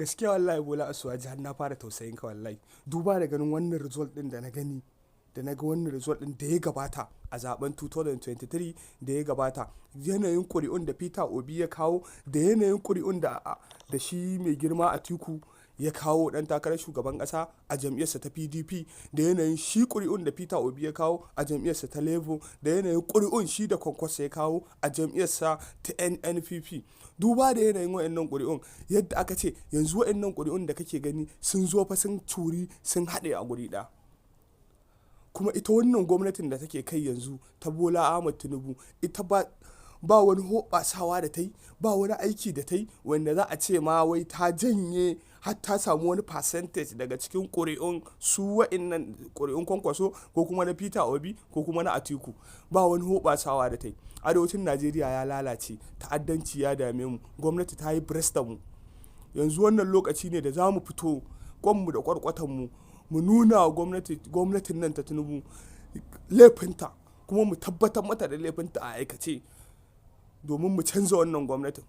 gaskiya wallahi Bola Asuwaji har na fara tausayin ka wallahi, duba da ganin wannan result din da na gani, da na ga wannan result din da ya gabata a zaben 2023 da ya gabata, yanayin ƙuri'un da Peter Obi ya kawo, da yanayin ƙuri'un da shi mai girma Atiku ya kawo dan takarar shugaban kasa a jam'iyyarsa ta PDP, da yanayin shi ƙuri'un da Peter Obi ya kawo a jam'iyyarsa ta Labour, da yanayin ƙuri'un shi da Kwankwaso ya kawo a jam'iyyarsa ta NNPP. Duba da yanayin wayannan ƙuri'un, yadda aka ce yanzu wayannan ƙuri'un da kake gani sun zo fa sun turi sun haɗe a guri ɗaya. Kuma ita wannan gwamnatin da take kai yanzu ta Bola Ahmed Tinubu, ita ba wani hoɓasawa da ta yi, ba wani aiki da ta yi wanda za a ce ma wai ta janye har ta samu wani percentage daga cikin ƙuri'un su wa'innan ƙuri'un Kwankwaso ko kuma na Peter Obi ko kuma na Atiku. Ba wani hoɓasawa da ta yi. Arewacin Najeriya ya lalace, ta'addanci ya dame mu, gwamnati ta yi da mu. Yanzu wannan lokaci ne da za mu fito kwanmu da kwarkwatanmu mu nuna wa gwamnatin nan ta Tinubu laifinta, kuma mu tabbatar mata da laifinta a aikace domin mu canza wannan gwamnatin.